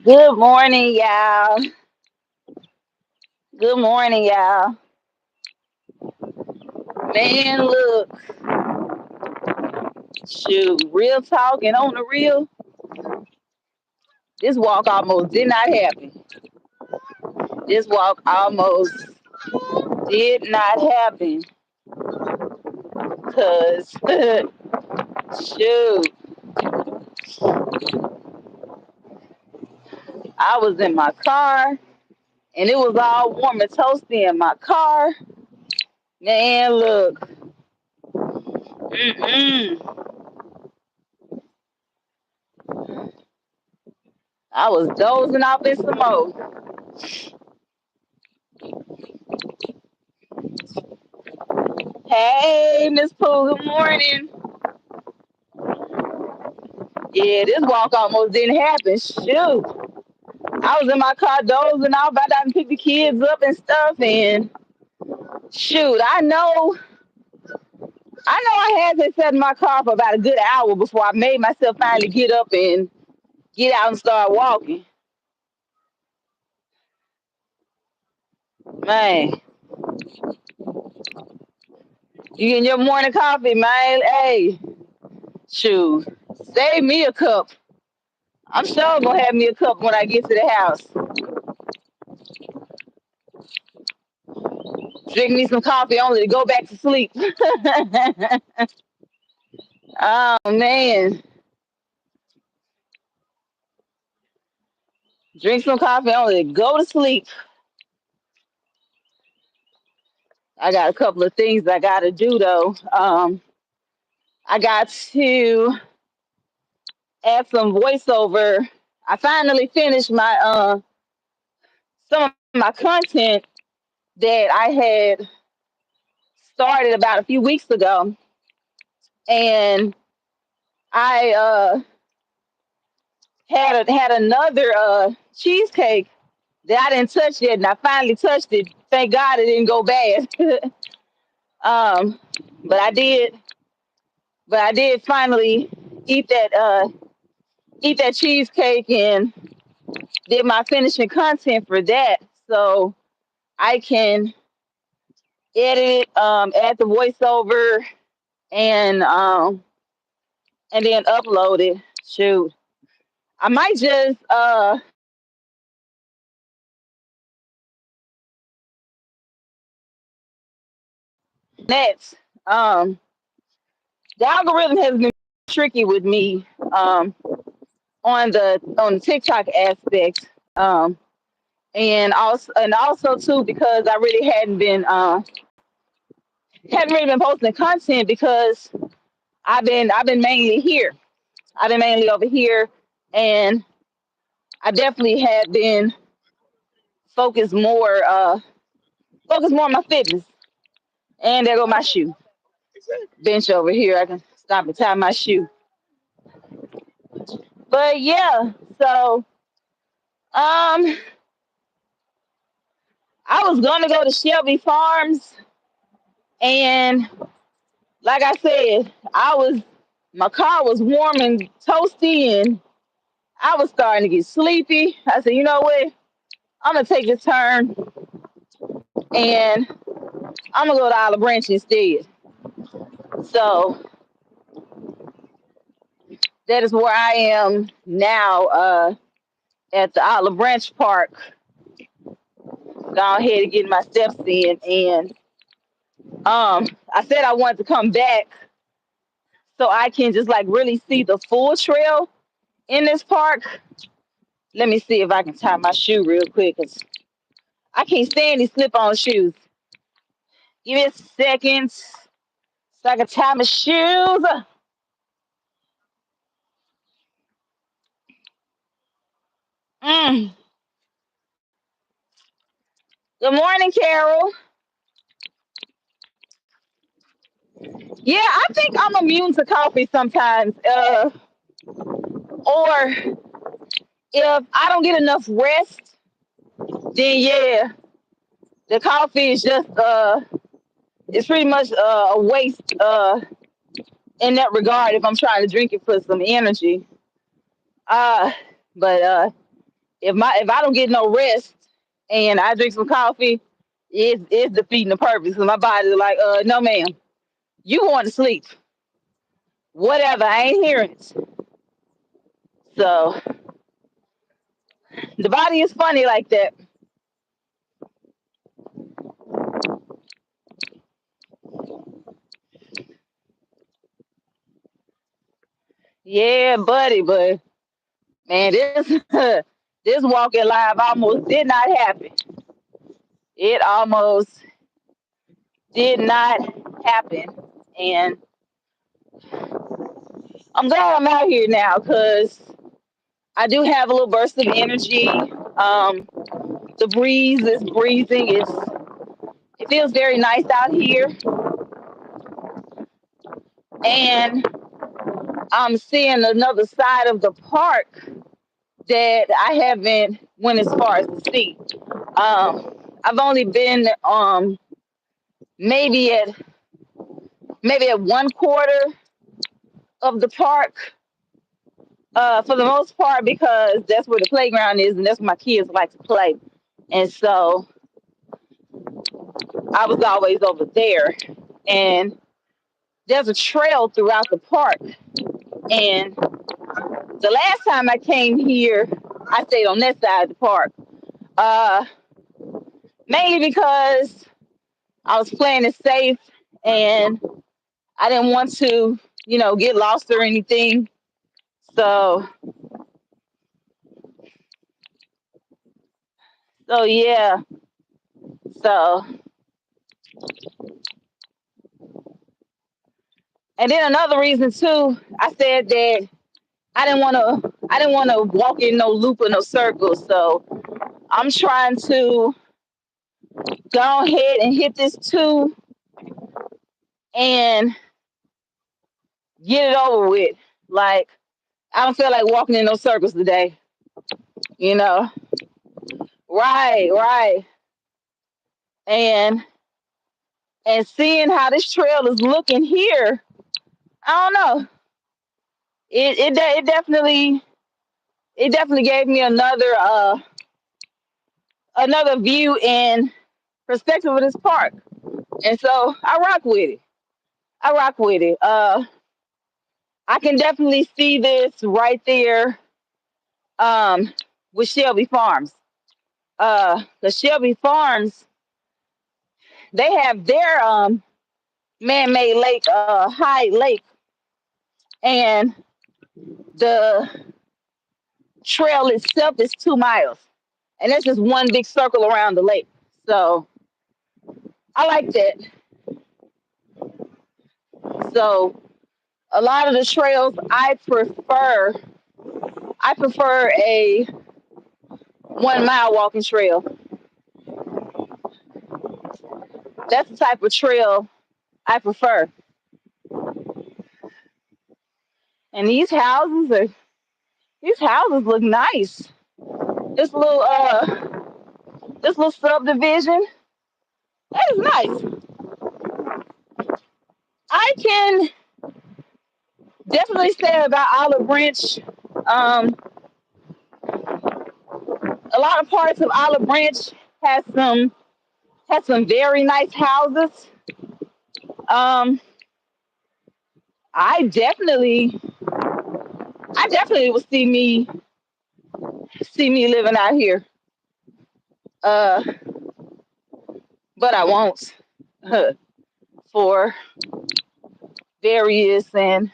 Good morning, y'all. Good morning, y'all. Man, look, shoot, real talk and on the real, this walk almost did not happen. This walk almost did not happen because, shoot, I was in my car and it was all warm and toasty in my car. Man, look, mm-mm. I was dozing off in some more. Hey, Miss Pooh, good morning. Yeah, this walk almost didn't happen. Shoot. I was in my car dozing off, about to pick the kids up and stuff. And shoot, I had to sit in my car for about a good hour before I made myself finally get up and get out and start walking. Man, you getting your morning coffee, man? Hey, shoot, save me a cup. I'm sure gonna have me a cup when I get to the house. Drink me some coffee only to go back to sleep. Oh man, drink some coffee only to go to sleep. I got a couple of things I gotta do though. I got to add some voiceover. I finally finished my some of my content that I had started about a few weeks ago, and I had another cheesecake that I didn't touch yet, and I finally touched it. Thank God it didn't go bad. um, but I did. But I did finally eat that eat that cheesecake and did my finishing content for that, so I can edit it, add the voiceover, and then upload it. Shoot, I might just next. Um, the algorithm has been tricky with me on the TikTok aspect, and also too because I really hadn't really been posting content because I've been mainly here. I've been mainly over here, and I definitely have been focused more focused more on my fitness. And there go my shoe. Bench over here. I can stop and tie my shoe. But yeah, so um I was gonna go to Shelby Farms, and like I said, my car was warm and toasty, and I was starting to get sleepy. I said, you know what? I'm gonna take this turn and I'm gonna go to Olive Branch instead. So that is where I am now, at the Olive Branch Park. Go ahead and get my steps in, and I said I wanted to come back so I can just like really see the full trail in this park. Let me see if I can tie my shoe real quick because I can't stand these slip-on shoes. Give me a second so I can tie my shoes. Mm. Good morning, Carol. Yeah, I think I'm immune to coffee sometimes. Or if I don't get enough rest, then yeah, the coffee is just it's pretty much a waste in that regard if I'm trying to drink it for some energy. Uh but If I don't get no rest and I drink some coffee, it's defeating the purpose. And my body's like, no ma'am, you going to sleep. Whatever, I ain't hearing it. So the body is funny like that. Yeah, buddy, but man, this this walking live almost did not happen. It almost did not happen. And I'm glad I'm out here now because I do have a little burst of energy. The breeze is breezing. It feels very nice out here, and I'm seeing another side of the park that I haven't went as far as to see. I've only been maybe at maybe at one quarter of the park for the most part because that's where the playground is and that's where my kids like to play. And so I was always over there. And there's a trail throughout the park. And the last time I came here, I stayed on that side of the park. Uh, Mainly because I was playing it safe and I didn't want to, get lost or anything. So, so yeah. So, and then another reason too, I said that I didn't want to walk in no loop or no circle. So I'm trying to go ahead and hit this two and get it over with. Like I don't feel like walking in no circles today. You know, right, right, and seeing how this trail is looking here, I don't know. It definitely gave me another view and perspective of this park, and so I rock with it. I rock with it. I can definitely see this right there with Shelby Farms. The Shelby Farms, they have their man-made lake, Hyde Lake, and the trail itself is 2 miles, and that's just one big circle around the lake. So I like that. So a lot of the trails I prefer a 1 mile walking trail. That's the type of trail I prefer. And these houses look nice. This little this little subdivision, that is nice. I can definitely say about Olive Branch. Um, a lot of parts of Olive Branch has some very nice houses. Um, I definitely I definitely will see me living out here. Uh, but I won't for various and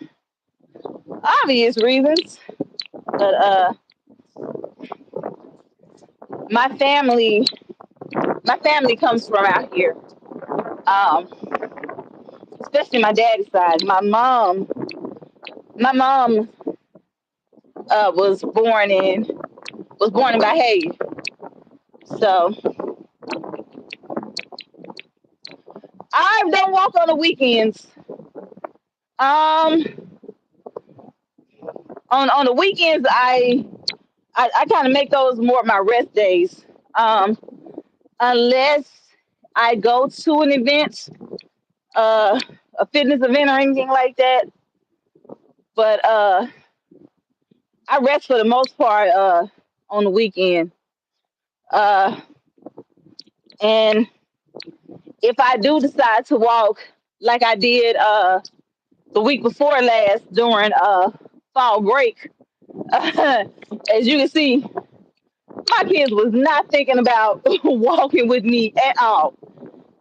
obvious reasons. But my family my family comes from out here. Um, Especially my daddy's side. My mom was born in Bahia. So I don't walk on the weekends. Um, on the weekends, I kind of make those more my rest days. Um, Unless I go to an event, uh, a fitness event or anything like that. But I rest for the most part. on the weekend. Uh, and if I do decide to walk like I did the week before last during fall break, as you can see, my kids was not thinking about walking with me at all.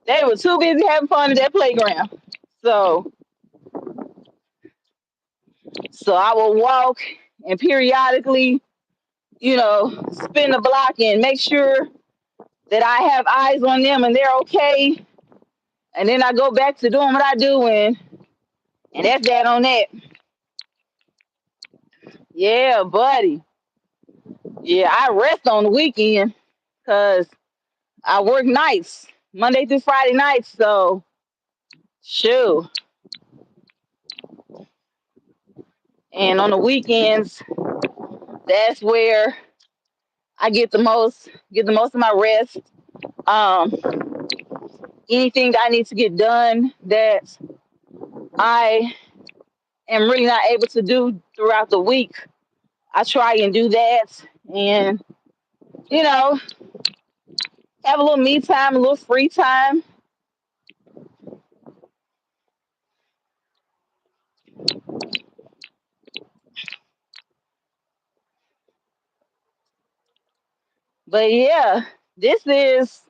They were too busy having fun at that playground. So so I will walk and periodically, spin the block and make sure that I have eyes on them and they're okay. And then I go back to doing what I do, and that's that on that. Yeah, buddy. Yeah, I rest on the weekend because I work nights, Monday through Friday nights. So, shoot. And on the weekends, that's where I get the most of my rest. Um, Anything that I need to get done that I am really not able to do throughout the week, I try and do that, and you know, have a little me time, a little free time. But yeah, this is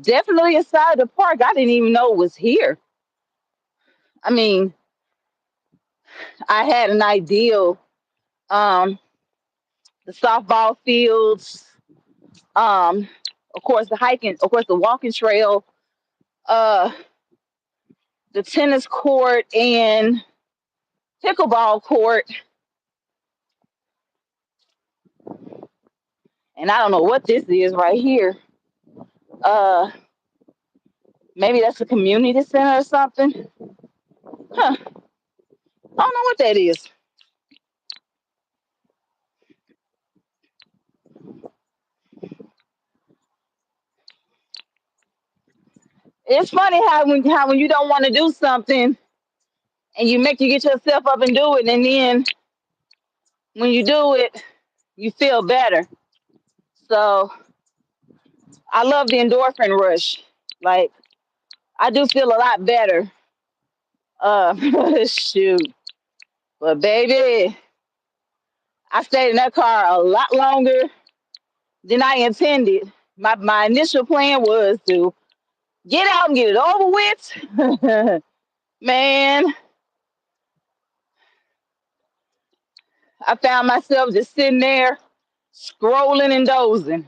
definitely a side of the park I didn't even know was here. I mean, I had an ideal, um, the softball fields, um, of course the hiking, of course the walking trail, uh, the tennis court and pickleball court, and I don't know what this is right here. Uh, Maybe that's a community center or something. Huh? I don't know what that is. It's funny how when you don't want to do something and you get yourself up and do it, and then when you do it, you feel better. So I love the endorphin rush. Like I do feel a lot better. Shoot, but baby, I stayed in that car a lot longer than I intended. My initial plan was to get out and get it over with. Man, I found myself just sitting there scrolling and dozing,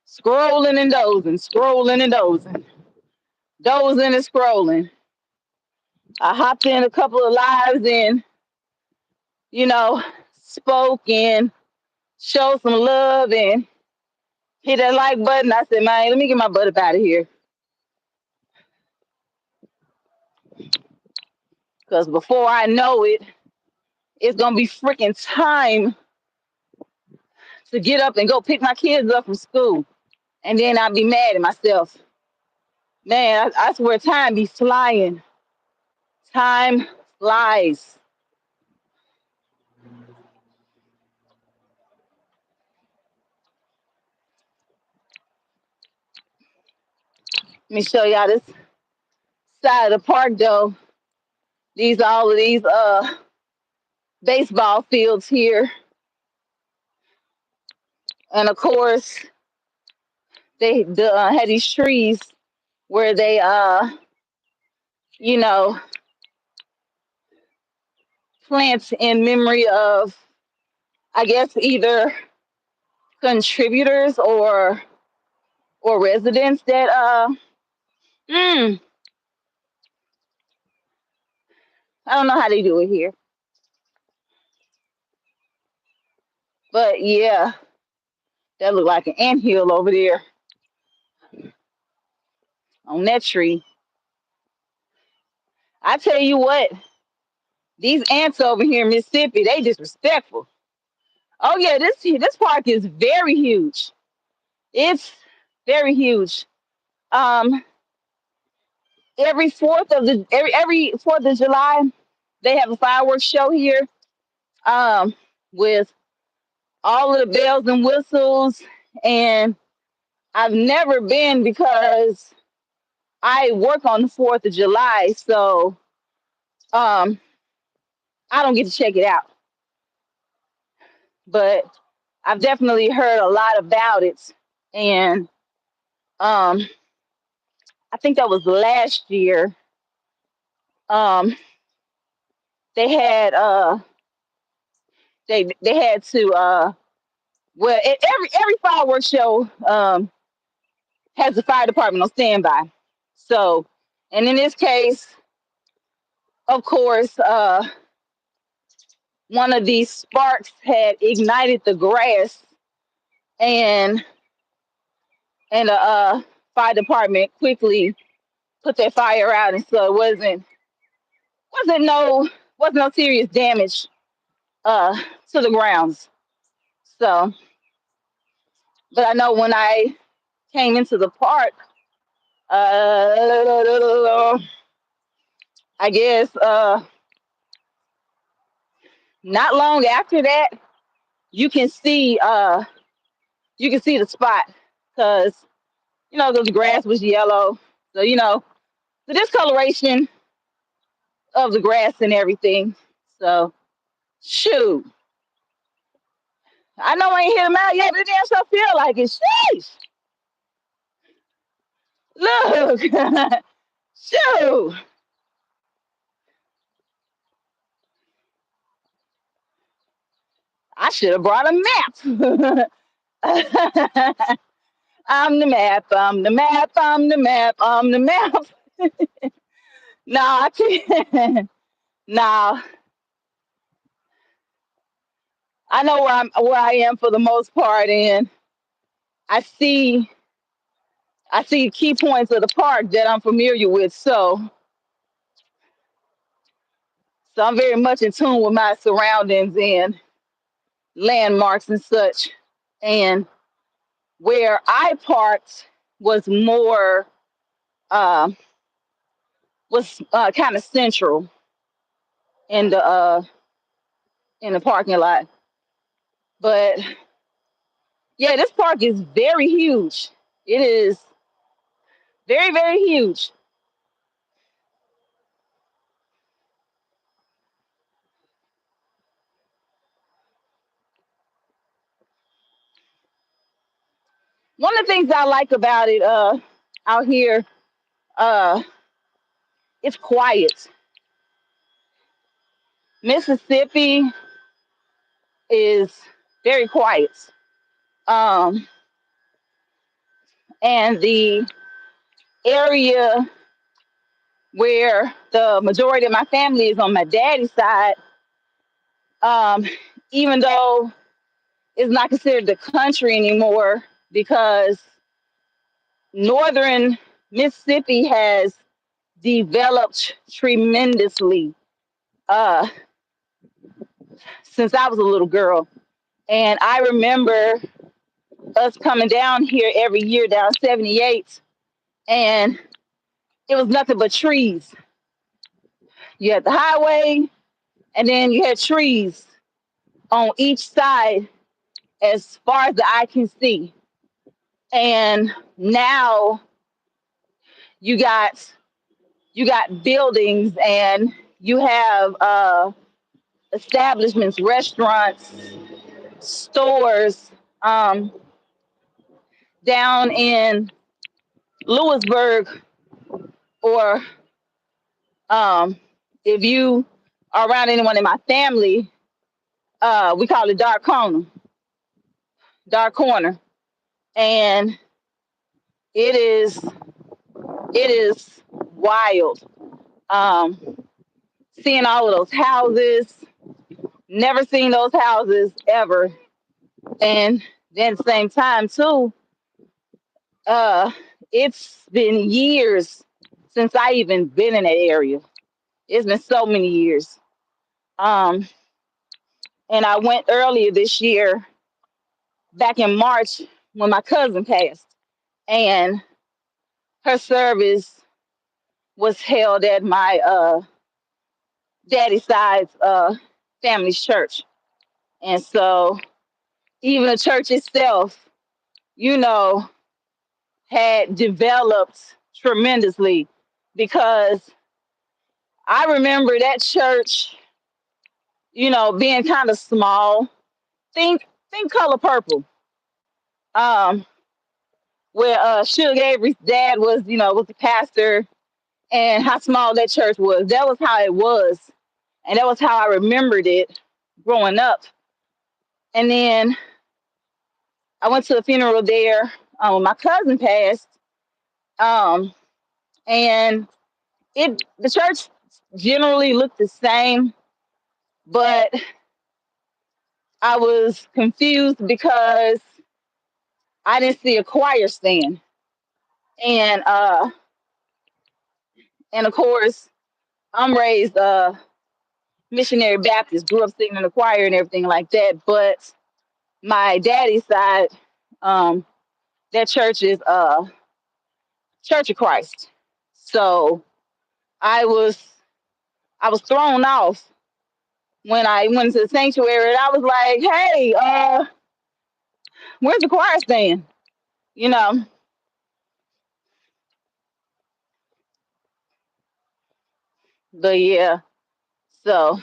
scrolling and dozing, scrolling and dozing, dozing and scrolling. I hopped in a couple of lives and, you know, spoke and showed some love and hit that like button. I said, man, let me get my butt up out of here. Because before I know it, it's going to be freaking time to get up and go pick my kids up from school. And then I'll be mad at myself. Man, I swear time be flying. Time flies. Let me show y'all this side of the park though. These all of these baseball fields here. And of course they had these trees where they you know plant in memory of, I guess, either contributors or residents that mm, I don't know how they do it here. But yeah, that look like an anthill over there on that tree. I tell you what, these ants over here in Mississippi, they disrespectful. Oh yeah, this park is very huge. It's very huge. Um, every Fourth of July, they have a fireworks show here. Um, with all of the bells and whistles. And I've never been because I work on the 4th of July. So um, I don't get to check it out. But I've definitely heard a lot about it. And um, I think that was last year. Um, they had they had to every fireworks show has the fire department on standby. So, and in this case, of course, one of these sparks had ignited the grass, and the fire department quickly put that fire out, and so it wasn't no wasn't no serious damage uh to the grounds. So, but I know when I came into the park, uh, I guess not long after that, you can see you can see the spot because the grass was yellow, so the discoloration of the grass and everything. So shoot, I know I ain't hit him out yet, but it damn sure feel like it. Sheesh, look, shoot, I should have brought a map. I'm the map. I'm the map. I'm the map. I'm the map. No, I can't. No, I know where I am for the most part, and I see I see key points of the park that I'm familiar with. So I'm very much in tune with my surroundings and landmarks and such. And where I parked was more uh, was kind of central in the parking lot. But yeah, this park is very huge. It is very, very huge. One of the things I like about it out here, uh, it's quiet. Mississippi is very quiet. Um, and the area where the majority of my family is on my daddy's side, um, even though it's not considered the country anymore because northern Mississippi has developed tremendously uh, since I was a little girl. And I remember us coming down here every year down 78, and it was nothing but trees. You had the highway, and then you had trees on each side as far as the eye can see. And now you got buildings, and you have establishments, restaurants, stores um, down in Lewisburg, or um, if you are around anyone in my family, we call it dark corner, and it is wild. Um, Seeing all of those houses, never seen those houses ever, and then at the same time too, uh, it's been years since I even been in that area. It's been so many years. Um, and I went earlier this year, back in March, when my cousin passed, and her service was held at my daddy side's family's church. And so even the church itself, you know, had developed tremendously because I remember that church, being kind of small. Think Color Purple, um, where Sugar Avery's dad was the pastor, and how small that church was. That was how it was, and that was how I remembered it growing up. And then I went to a funeral there. When my cousin passed, um, and the church generally looked the same, but I was confused because I didn't see a choir stand, and and of course I'm raised missionary Baptist, grew up singing in the choir and everything like that. But my daddy's side, um, that church is Church of Christ. So I was I was thrown off when I went to the sanctuary, and I was like, "Hey, where's the choir stand?" You know. But yeah, so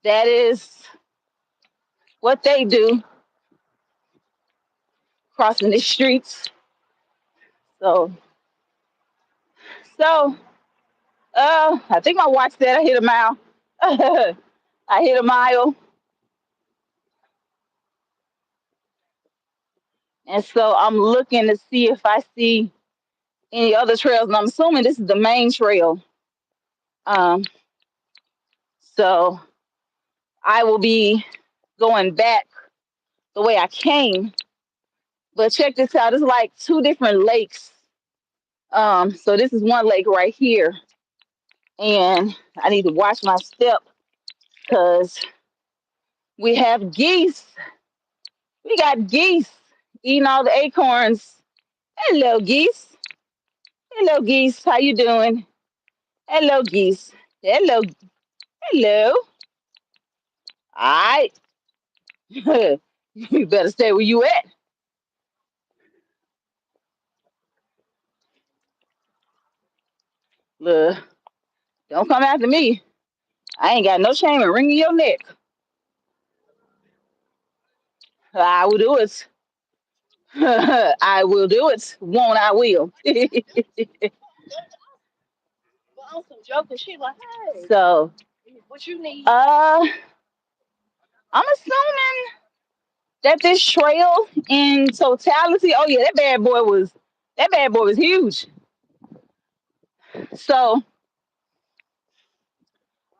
that is what they do crossing the streets. So so I think my watch said I hit a mile. I hit a mile, and so I'm looking to see if I see any other trails, and I'm assuming this is the main trail. Um, so I will be going back the way I came. But check this out. It's like two different lakes. So this is one lake right here, and I need to watch my step because we have geese. We got geese eating all the acorns. Hello, geese. Hello, geese. How you doing? Hello, geese. Hello, hello. All right. You better stay where you at. Look, don't come after me. I ain't got no shame in wringing your neck. I will do it. I will do it. Won't I will. So, I'm assuming that this trail in totality, oh yeah, that bad boy was huge. So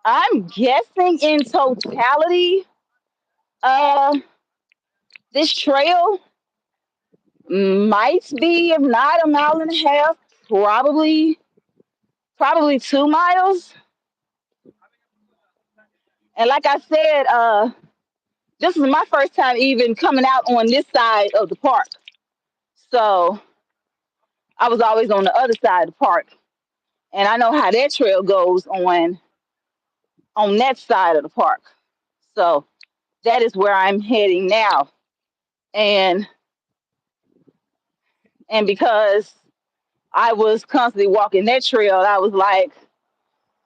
I'm guessing in totality, uh, this trail might be, if not a mile and a half, probably 2 miles. And like I said, this is my first time even coming out on this side of the park. So I was always on the other side of the park, and I know how that trail goes on that side of the park. So that is where I'm heading now, and because I was constantly walking that trail, I was like,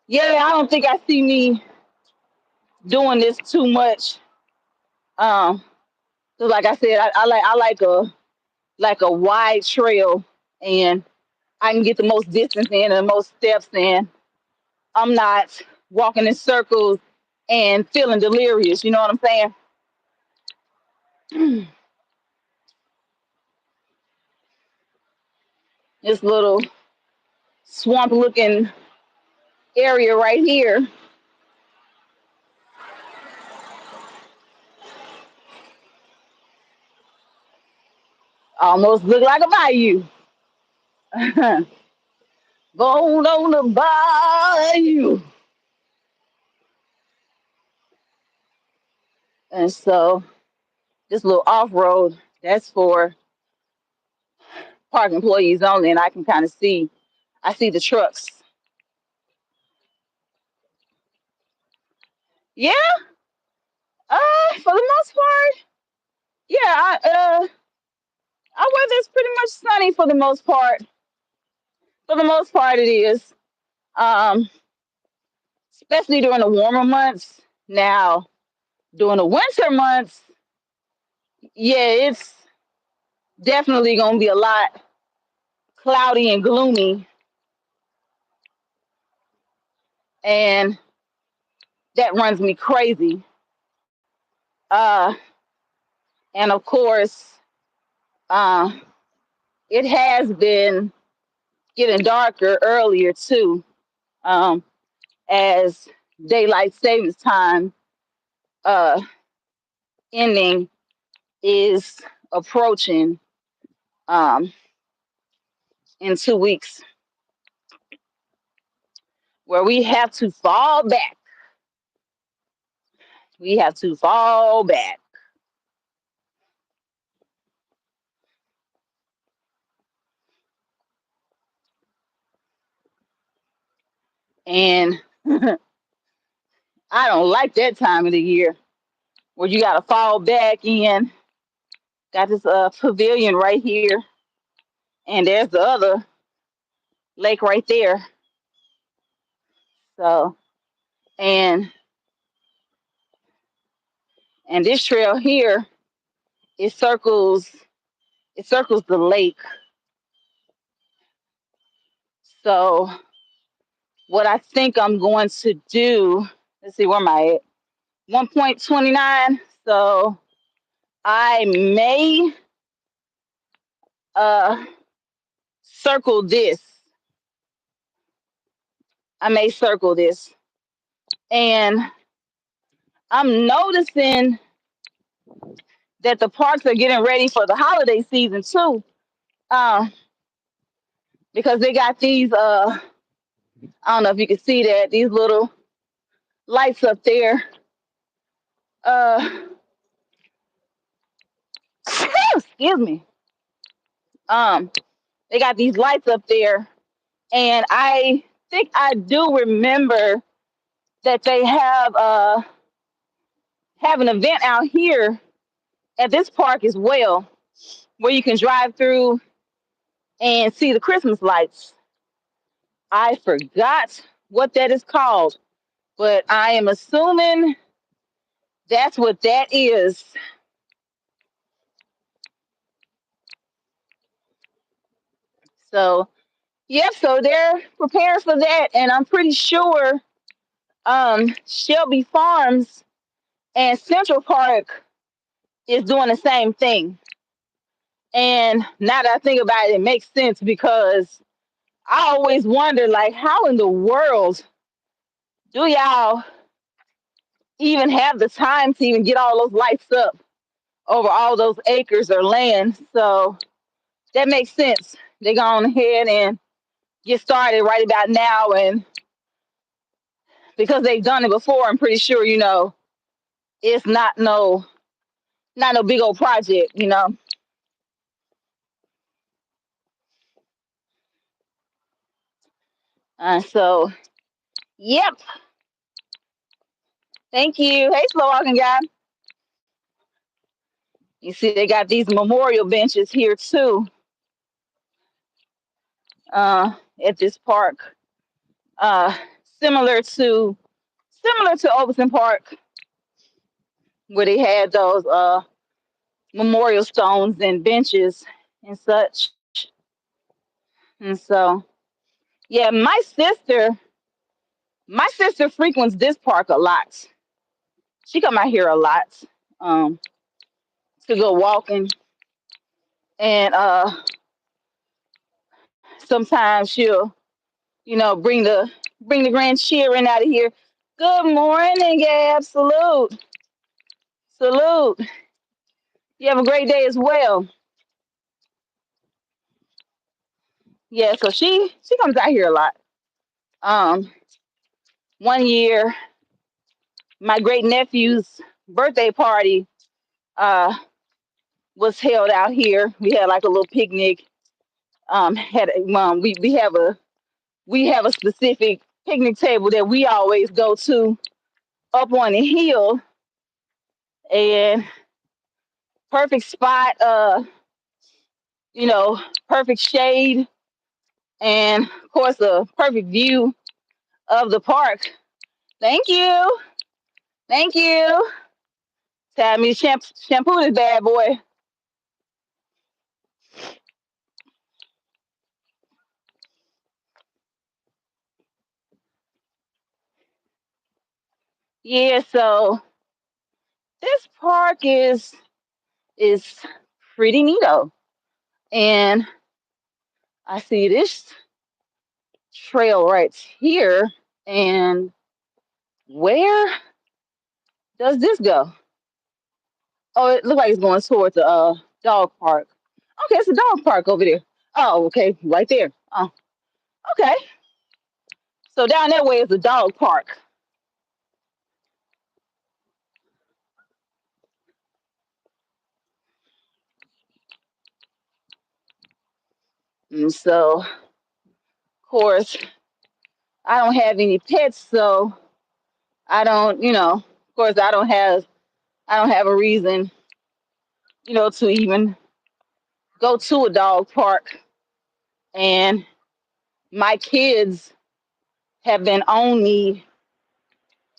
yeah, I don't think I see me doing this too much. Um, so like I said, I like a wide trail, and I can get the most distance in and the most steps in. I'm not walking in circles and feeling delirious. You know what I'm saying? This little swamp looking area right here almost look like a bayou. Going on the bayou. And so this little off road, that's for park employees only, and I can kind of I see the trucks. Yeah, for the most part, Yeah, our weather is pretty much sunny for the most part. For the most part, it is. Um, especially during the warmer months. Now, during the winter months, yeah, it's definitely gonna be a lot cloudy and gloomy, and that runs me crazy. Uh, and of course, uh, it has been getting darker earlier too, um, as daylight savings time uh, ending is approaching um, in 2 weeks, where we have to fall back. We have to fall back. And I don't like that time of the year where you got to fall back in. Got this pavilion right here, and there's the other lake right there. So, and and this trail here, it circles it circles the lake. So, what I think I'm going to do, let's see, where am I at? 1.29. So, I may uh circle this. I may circle this. And I'm noticing that the parks are getting ready for the holiday season too. Uh, because they got these I don't know if you can see that, these little lights up there. Uh excuse me. Um they got these lights up there, and I think I do remember that they have an event out here at this park as well, where you can drive through and see the Christmas lights. I forgot what that is called, but I am assuming that's what that is. So, yep, so they're preparing for that, and I'm pretty sure Shelby Farms and Central Park is doing the same thing. And now that I think about it, it makes sense because I always wonder, like, how in the world do y'all even have the time to even get all those lights up over all those acres or land? So that makes sense. They go on ahead and get started right about now, and because they've done it before, I'm pretty sure it's not no big old project. So yep, thank you. Hey, slow walking guy. You see, they got these memorial benches here too, uh, at this park, uh, similar to similar to Overton Park, where they had those memorial stones and benches and such. And so, yeah, my sister frequents this park a lot. She come out here a lot, um, to go walking, and sometimes she'll, bring the grand cheering out of here. Good morning, Gab. Salute, salute. You have a great day as well. Yeah, so she comes out here a lot. Um, one year, my great nephew's birthday party uh was held out here. We had like a little picnic. Had we have a specific picnic table that we always go to up on the hill, and perfect spot, you know, perfect shade, and of course a perfect view of the park. Thank you. Thank you. Time me to shampoo this bad boy. Yeah, so this park is pretty neato. And I see this trail right here. And where does this go? Oh, it looks like it's going towards the dog park. Okay, it's a dog park over there. Oh, okay, right there. Oh, okay. So down that way is the dog park. And so, of course, I don't have any pets, so I don't, of course, I don't have a reason, to even go to a dog park. And my kids have been on me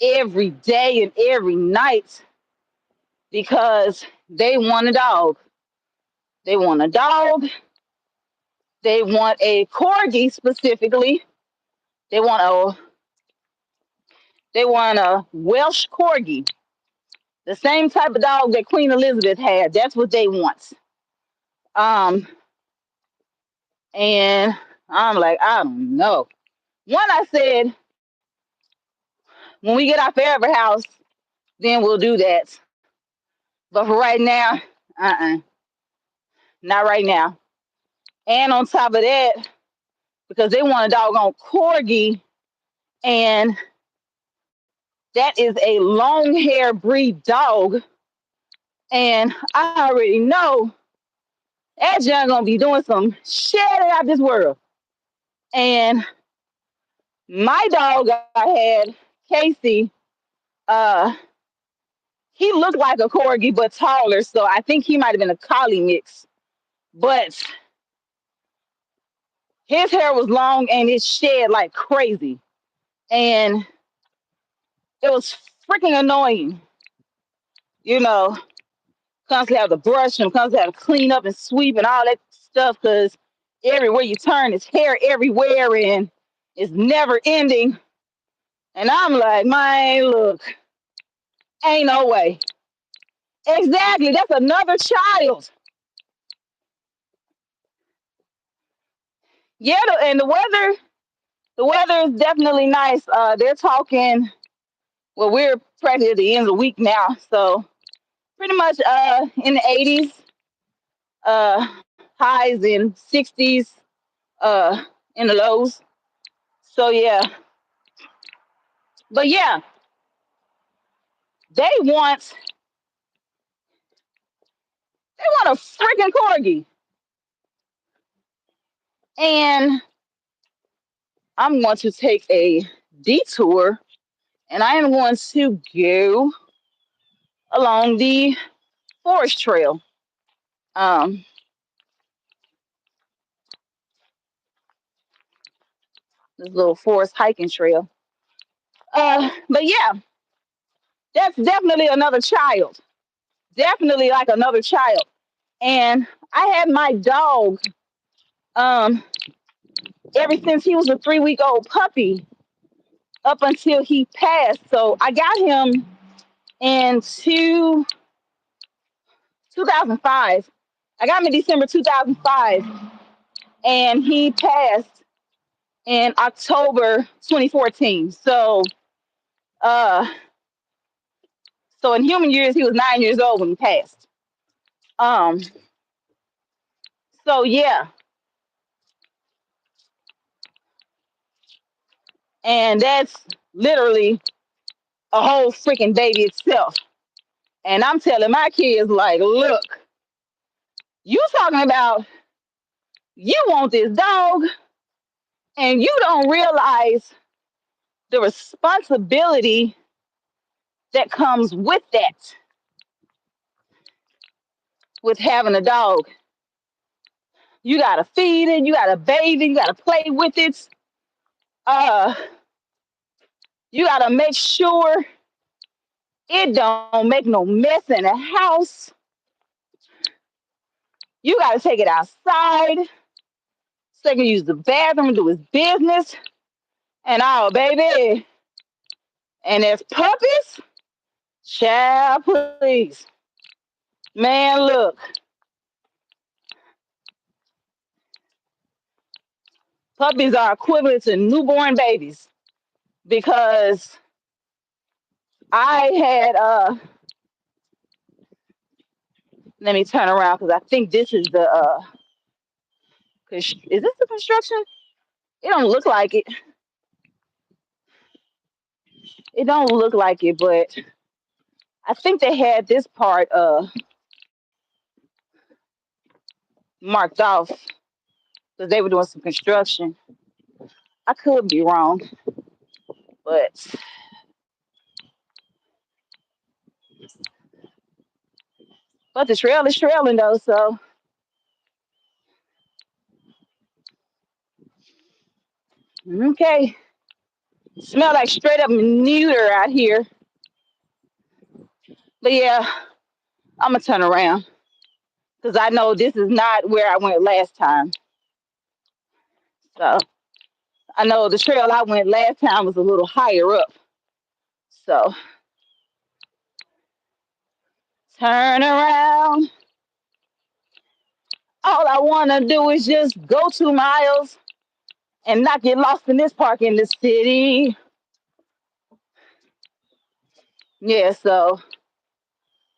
every day and every night because they want a dog. They want a dog. They want a corgi specifically. They want a they want a Welsh corgi, the same type of dog that Queen Elizabeth had. That's what they want. Um, and I'm like, I don't know. One, I said, when we get our forever house, then we'll do that. But for right now, not right now. And on top of that, because they want a doggone corgi, and that is a long hair breed dog, and I already know that John gonna be doing some shit out this world. And my dog I had, Casey, uh, he looked like a corgi but taller, so I think he might have been a collie mix. But his hair was long and it shed like crazy, and it was freaking annoying. You know, constantly have to brush him, constantly have to clean up and sweep and all that stuff because everywhere you turn, it's hair everywhere and it's never ending. And I'm like, man, look, ain't no way. Exactly, that's another child. Yeah, and the weather is definitely nice. They're talking. Well, we're practically at the end of the week now, so pretty much in the 80s, highs in 60s, uh, in the lows. So yeah, but yeah, they want they want a freaking corgi, and I'm going to take a detour, and I am going to go along the forest trail. Um, this little forest hiking trail. But yeah, that's definitely another child. Definitely like another child. And I had my dog um ever since he was a 3 week old puppy up until he passed. So I got him in 2005. I got him in December 2005, and he passed in October 2014. Uh, so in human years, he was 9 years old when he passed. Um, so yeah, and that's literally a whole freaking baby itself. And I'm telling my kids, like, look, you talking about you want this dog, and you don't realize the responsibility that comes with that. with having a dog. You gotta feed it, you gotta bathe it, you gotta play with it. Uh, you gotta make sure it don't make no mess in the house. You gotta take it outside so it can use the bathroom, do its business, and all, baby. And there's puppies, child, please, man, look, puppies are equivalent to newborn babies because I had let me turn around because I think this is the is this the construction? It don't look like it. It don't look like it, but I think they had this part marked off because they were doing some construction. I could be wrong, but the trail is trailing though, so okay. Smell like straight up neuter out here. But yeah, I'm gonna turn around because I know this is not where I went last time. So I know the trail I went last time was a little higher up. So turn around. All I wanna do is just go 2 miles and not get lost in this park in the city. Yeah, so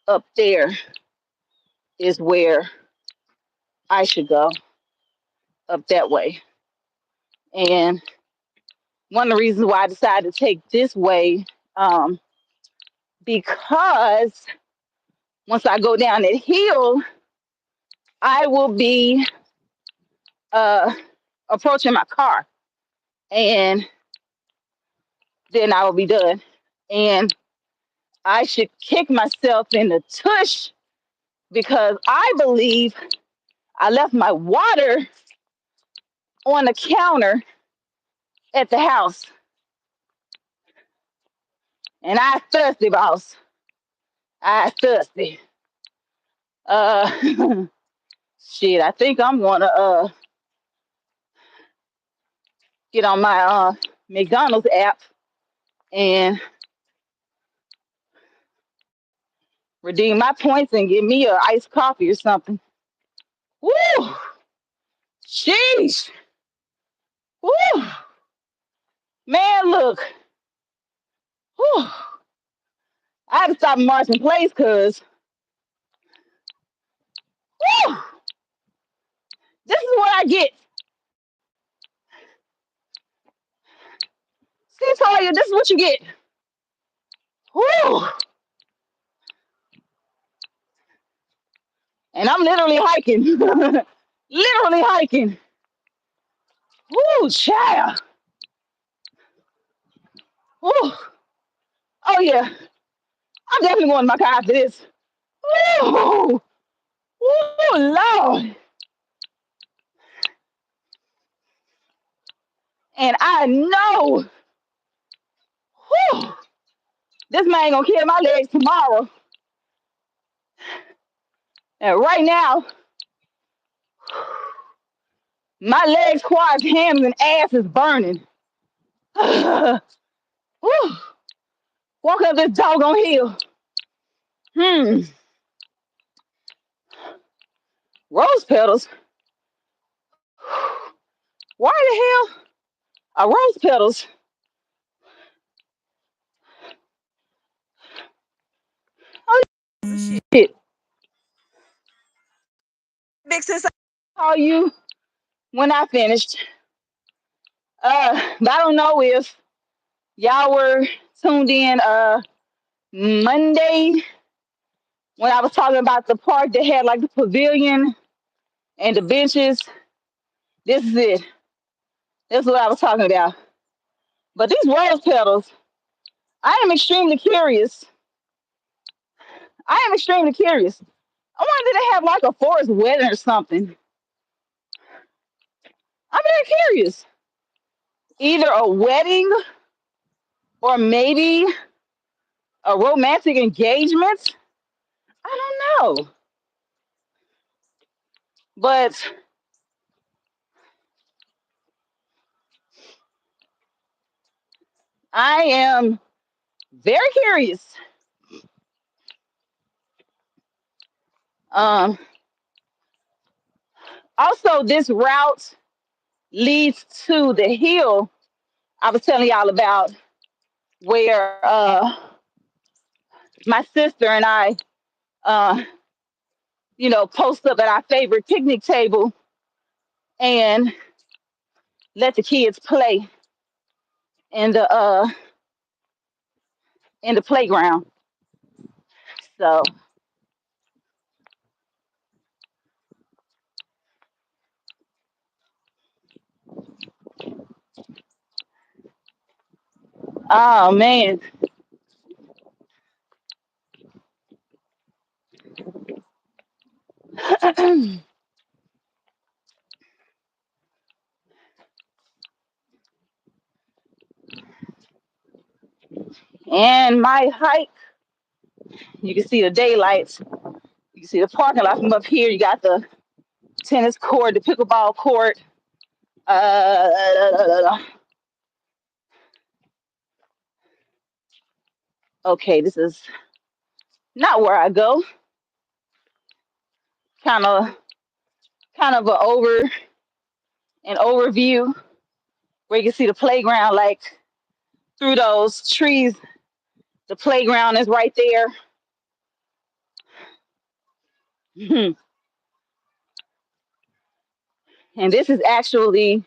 up there is where I should go, up that way. And one of the reasons why I decided to take this way, um, because once I go down that hill, I will be uh, approaching my car, and then I will be done. And I should kick myself in the tush because I believe I left my water on the counter at the house, and I thirsty, boss. I thirsty. Uh, shit. I think I'm gonna get on my McDonald's app and redeem my points and get me a iced coffee or something. Woo! Sheesh! Woo! Man, look. Woo! I had to stop marching place because woo! This is what I get. See, Toya, this is what you get. Woo! And I'm literally hiking. Literally hiking. Woo, child. Woo. Oh, yeah. I'm definitely going to my car after this. Woo! Woo, Lord. And I know, whew, this man gonna kill my legs tomorrow. And right now, my legs, quads, hams, and ass is burning. Whew, walking up this doggone hill. Rose petals. Why the hell are rose petals? Oh shit! Big sis, I call you when I finished. But I don't know if y'all were tuned in Monday when I was talking about the park that had like the pavilion and the benches. This is it. This is what I was talking about. But these rose petals, I am extremely curious. I am extremely curious. I wonder did they have like a forest wedding or something. I'm very curious. Either a wedding or maybe a romantic engagement. I don't know. But I am very curious. Um, Also, this route leads to the hill I was telling y'all about, where my sister and I, uh, post up at our favorite picnic table and let the kids play in the playground. So, oh man, and my hike, you can see the daylights. You can see the parking lot from up here. You got the tennis court, the pickleball court. Uh, okay, this is not where I go. Kind of, kind of an overview where you can see the playground, like through those trees. The playground is right there. And this is actually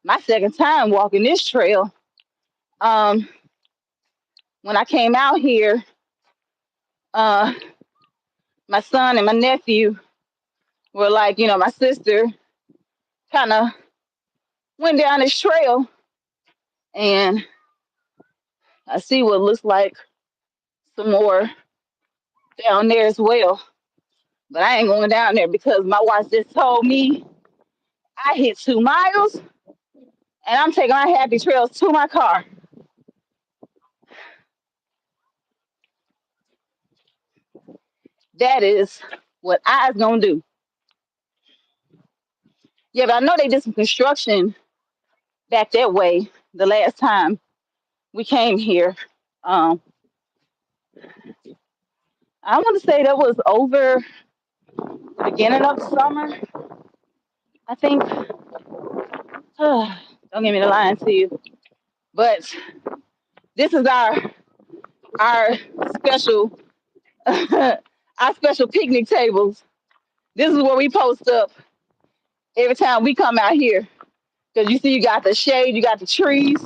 my second time walking this trail. Um, when I came out here, uh, my son and my nephew were like, my sister kind of went down this trail, and I see what looks like some more down there as well. But I ain't going down there because my wife just told me I hit 2 miles and I'm taking my happy trails to my car. That is what I's gonna do. Yeah, but I know they did some construction back that way the last time we came here. Um, I want to say that was over the beginning of the summer. I think. Don't give me the line to you, but this is our special our special picnic tables. This is where we post up every time we come out here. Because you see, you got the shade, you got the trees,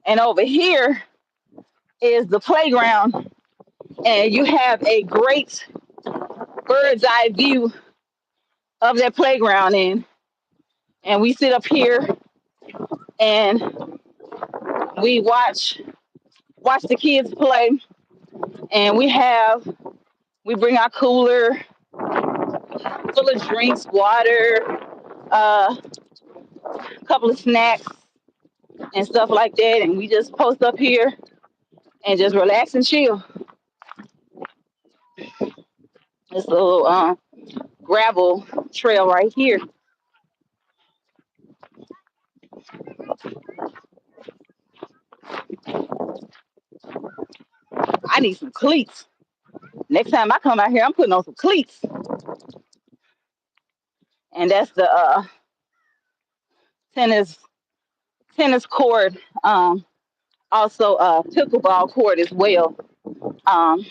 and over here is the playground, and you have a great bird's eye view of that playground. And we sit up here and we watch the kids play, and we bring our cooler full of drinks, water, a couple of snacks and stuff like that, and we just post up here and just relax and chill. This little gravel trail right here. I need some cleats. Next time I come out here, I'm putting on some cleats. And that's the tennis tennis court. Also a pickleball court as well. Um,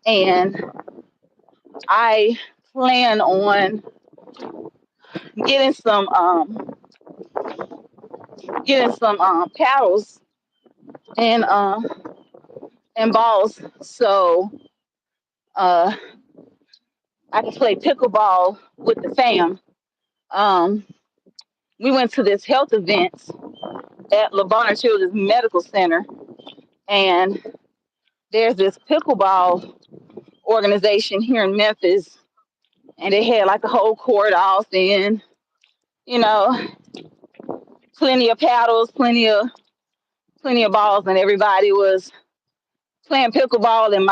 and I plan on getting some paddles and balls, so uh, I can play pickleball with the fam. Um, we went to this health event at LaBonner Children's Medical Center, and there's this pickleball organization here in Memphis, and they had like the whole court all thin, you know, plenty of paddles, plenty of balls, and everybody was playing pickleball. And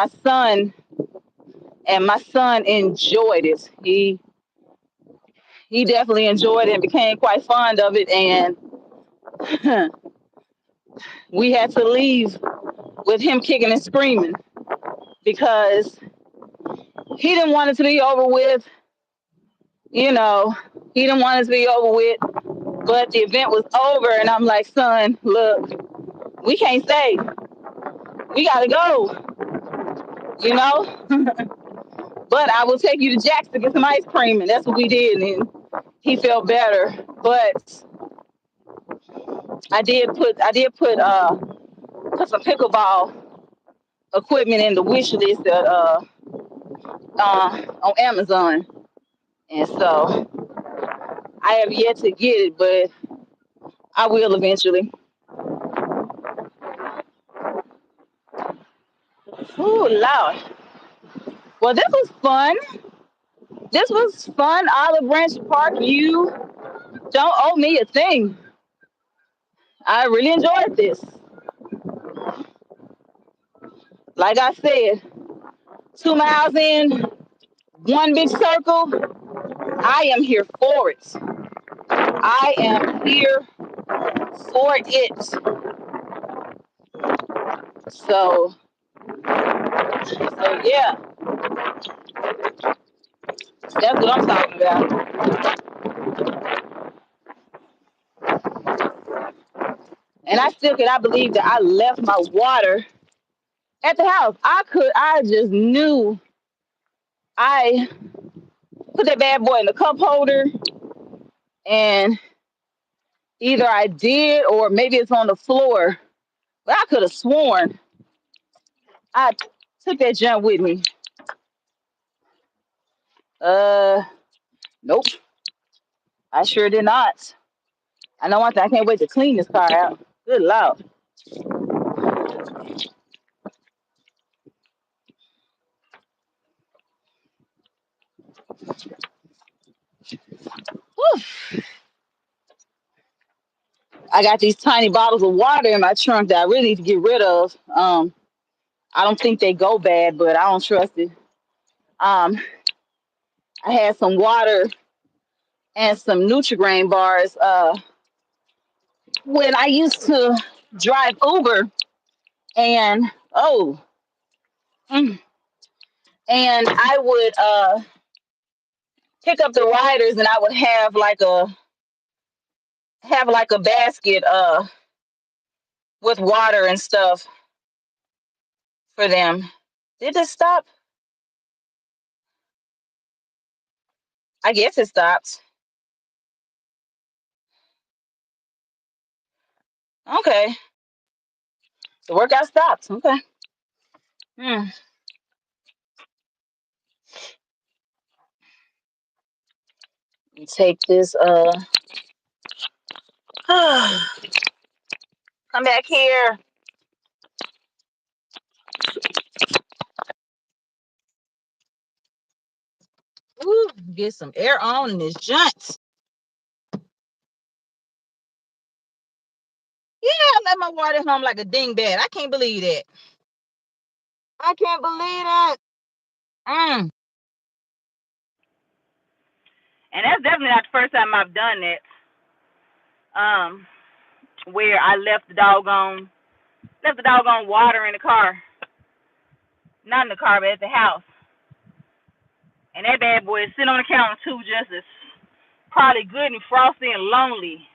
my son enjoyed it. He definitely enjoyed it and became quite fond of it. And we had to leave with him kicking and screaming because he didn't want it to be over with. You know, he didn't want it to be over with. But the event was over, and I'm like, son, look, we can't stay. We gotta go. You know. But I will take you to Jack's to get some ice cream, and that's what we did, and he felt better. But I did put some pickleball equipment in the wish list on Amazon, and so I have yet to get it, but I will eventually. Oh Lord! Well, this was fun. This was fun. Olive Branch Park. You don't owe me a thing. I really enjoyed this. Like I said, 2 miles in, one big circle. I am here for it. I am here for it. So yeah, that's what I'm talking about. And I still cannot believe that I left my water at the house. I just knew I put that bad boy in the cup holder, and either I did or maybe it's on the floor. But I could have sworn I took that junk with me. Uh, nope, I sure did not. I know one thing. I can't wait to clean this car out. Good Lord. Whew. I got these tiny bottles of water in my trunk that I really need to get rid of. I don't think they go bad, but I don't trust it. Um, I had some water and some Nutri-Grain bars when I used to drive Uber, and mm, and I would pick up the riders, and I would have like a basket with water and stuff for them. Did it stop? I guess it stopped. Okay, the workout stopped. Okay. Hmm. Take this. Come back here. Ooh, get some air on in this joint. Yeah, I left my water at home like a dingbat. I can't believe that. I can't believe that. Mm. And that's definitely not the first time I've done that. Where I left the doggone water in the car. Not in the car, but at the house. And that bad boy is sitting on the counter too, just as probably good and frosty and lonely.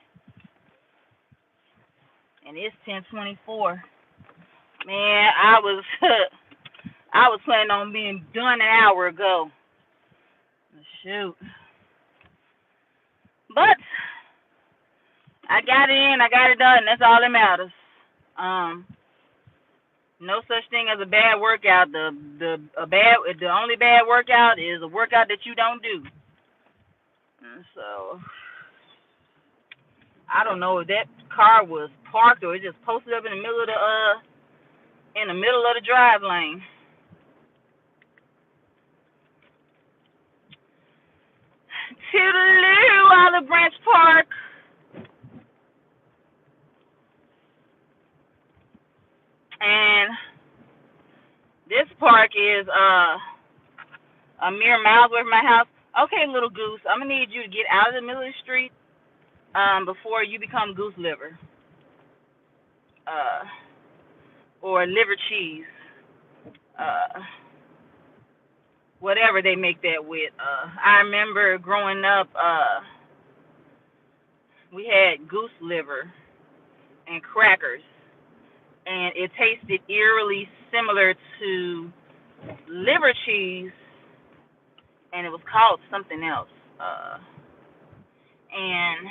And it's 10:24. Man, I was planning on being done an hour ago. Shoot. But I got it in, I got it done. That's all that matters. Um, no such thing as a bad workout. The only bad workout is a workout that you don't do. And so I don't know if that car was parked or it just posted up in the middle of the drive lane. Toodaloo, Olive Branch Park. And this park is a mere miles away from my house. Okay, little goose, I'm gonna need you to get out of the middle of the street before you become goose liver or liver cheese, whatever they make that with. I remember growing up, we had goose liver and crackers, and it tasted eerily similar to liver cheese, and it was called something else. And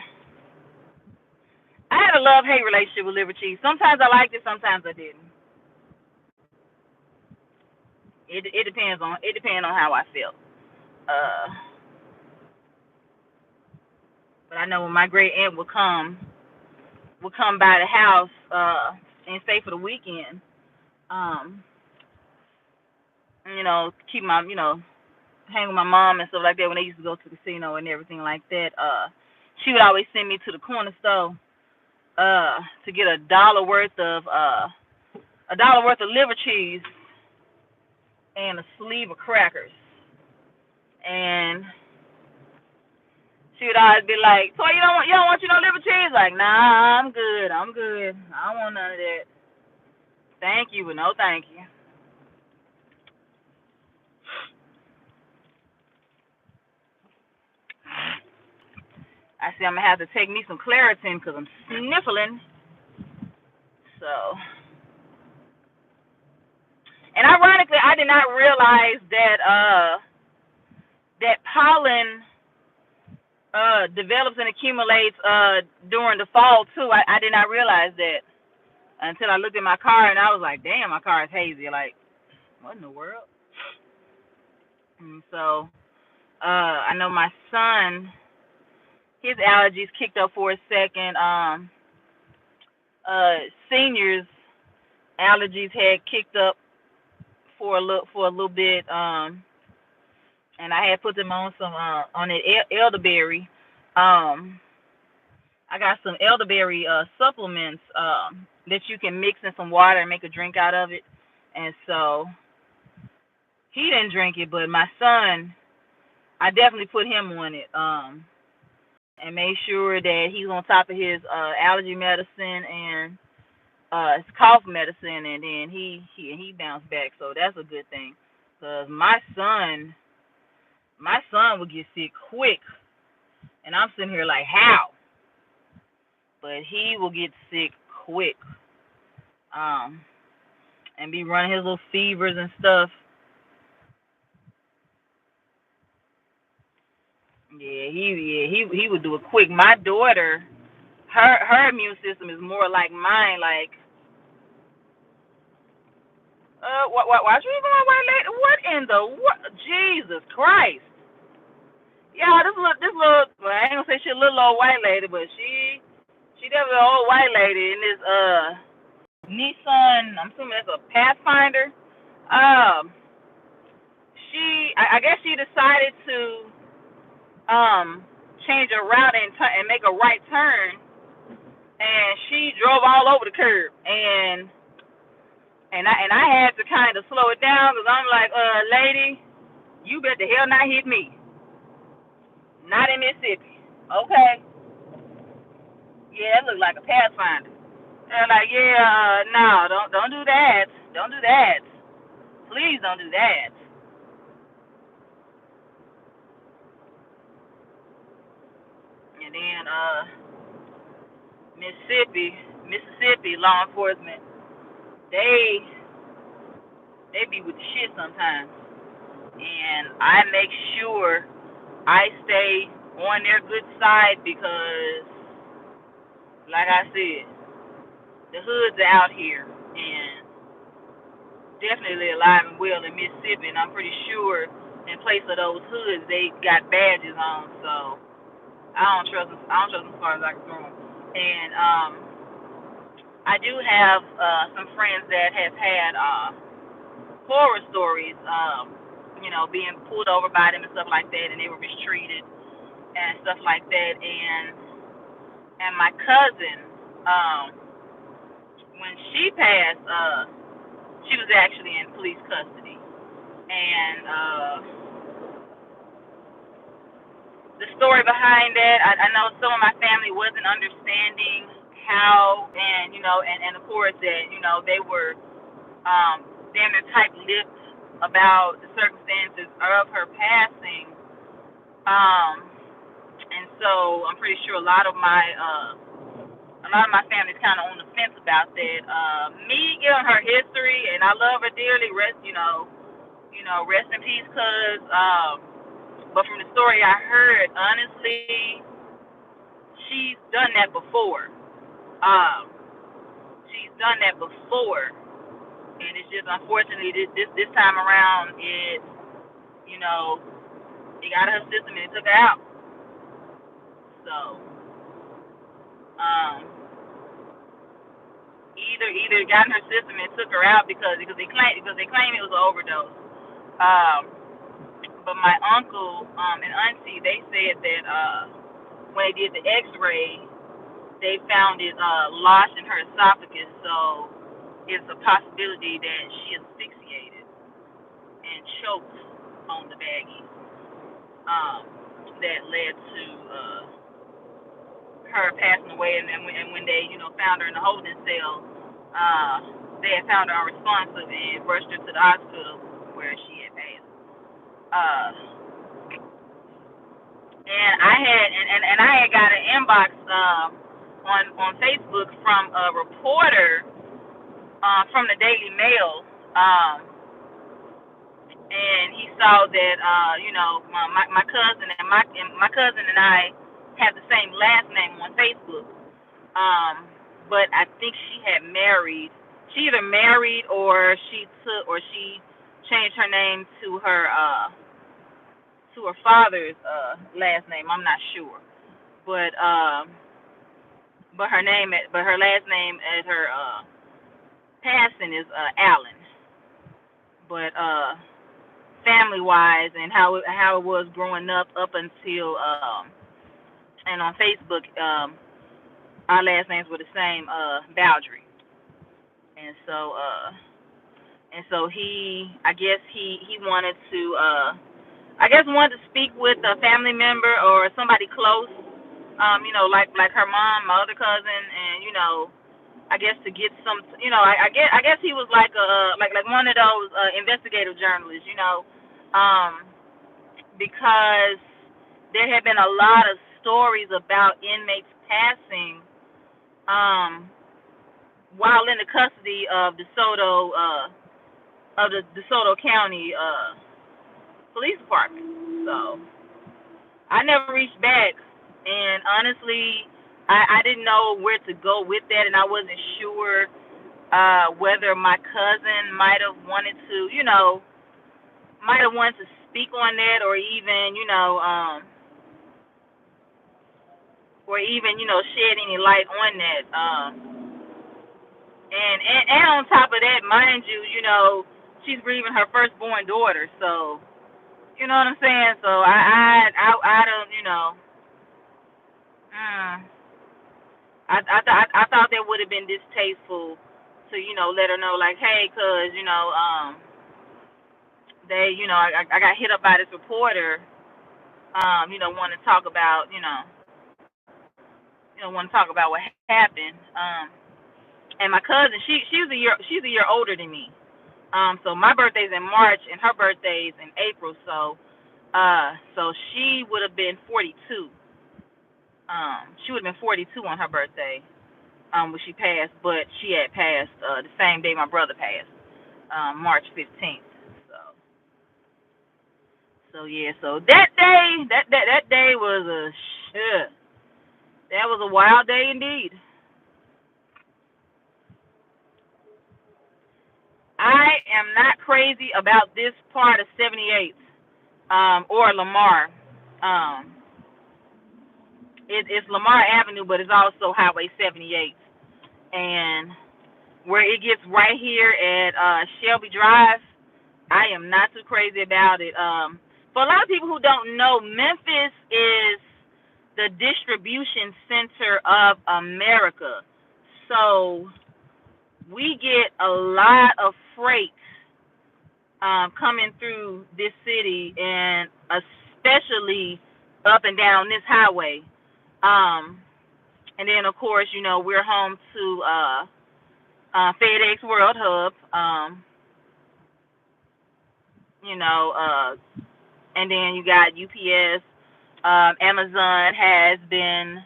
I had a love-hate relationship with liver cheese. Sometimes I liked it, sometimes I didn't. It depends on how I felt. But I know when my great aunt would come by the house and stay for the weekend, keep my hang with my mom and stuff like that when they used to go to the casino and everything like that. She would always send me to the corner store to get $1 worth of liver cheese and a sleeve of crackers. And she would always be like, "So you don't want no liver cheese?" Like, "Nah, I'm good. I don't want none of that. Thank you, but no thank you." I see I'm gonna have to take me some Claritin because I'm sniffling. So, and ironically, I did not realize that pollen develops and accumulates during the fall too. I did not realize that until I looked at my car and I was like, "Damn, my car is hazy." Like, what in the world? And so, I know my son, his allergies kicked up for a second. Seniors' allergies had kicked up for a little bit. And I had put them on some on an elderberry. I got some elderberry supplements that you can mix in some water and make a drink out of it. And so he didn't drink it, but my son, I definitely put him on it and made sure that he's on top of his allergy medicine and his cough medicine, and then he bounced back. So that's a good thing, because my son would get sick quick, and I'm sitting here like, how? But he will get sick quick, and be running his little fevers and stuff. Yeah, he would do it quick. My daughter, her immune system is more like mine. Like, why you even my white lady? What in the what? Jesus Christ! Yeah, this little, well, I ain't gonna say she a little old white lady, but she definitely an old white lady in this Nissan. I'm assuming that's a Pathfinder. I guess she decided to change her route and make a right turn, and she drove all over the curb, and I had to kind of slow it down because I'm like, lady, you bet the hell not hit me, not in Mississippi, okay? Yeah, it looked like a Pathfinder. They're like, yeah, no, don't do that, don't do that, please don't do that. And then Mississippi law enforcement, they be with the shit sometimes, and I make sure I stay on their good side because, like I said, the hoods are out here and definitely alive and well in Mississippi, and I'm pretty sure in place of those hoods they got badges on. So I don't trust them as far as I can throw them. And I do have some friends that have had horror stories, being pulled over by them and stuff like that, and they were mistreated. and stuff like that. And my cousin, um, when she passed, she was actually in police custody, and the story behind that, I know some of my family wasn't understanding how, and and of course that they were damn near tight-lipped about the circumstances of her passing. And so I'm pretty sure a lot of my family's kind of on the fence about that. Me giving her history, and I love her dearly. Rest in peace, cuz. But from the story I heard, honestly, she's done that before. Um, she's done that before, and it's just unfortunately this time around you know it got her system and it took her out. So um, either it got in her system and took her out because they claim it was an overdose. Um, but my uncle and auntie, they said that when they did the X-ray, they found it lodged in her esophagus. So it's a possibility that she asphyxiated and choked on the baggie. That led to her passing away. And then when they found her in the holding cell, they had found her unresponsive and rushed her to the hospital where she had passed. Uh, and I had got an inbox on Facebook from a reporter from the Daily Mail, and he saw that my cousin and my cousin and I have the same last name on Facebook. But I think she had married. She either married or she changed her name to her father's last name. I'm not sure, but her last name at her passing is Allen. But family wise and how it was growing up until and on Facebook, our last names were the same, Baldry. And so I guess he wanted to wanted to speak with a family member or somebody close, like her mom, my other cousin, and I guess to get some, I guess he was like one of those investigative journalists, because there have been a lot of stories about inmates passing while in the custody of DeSoto County Police Department. So I never reached back, and honestly, I didn't know where to go with that, and I wasn't sure whether my cousin might have wanted to, speak on that, or even, shed any light on that. And on top of that, mind you, she's grieving her firstborn daughter, so you know what I'm saying. So I don't, I thought that would have been distasteful to let her know, like, hey, cause they I got hit up by this reporter, want to talk about want to talk about what happened. And my cousin, she's a year older than me. So my birthday's in March and her birthday's in April. So she would have been 42. She would have been 42 on her birthday when she passed, but she had passed the same day my brother passed, March 15th. So yeah, so that day was that was a wild day indeed. I am not crazy about this part of 78th or Lamar. Um, it's Lamar Avenue, but it's also Highway 78. And where it gets right here at Shelby Drive, I am not too crazy about it. For a lot of people who don't know, Memphis is the distribution center of America. So we get a lot of freight coming through this city, and especially up and down this highway. And then, of course, we're home to FedEx World Hub. And then you got UPS. Amazon has been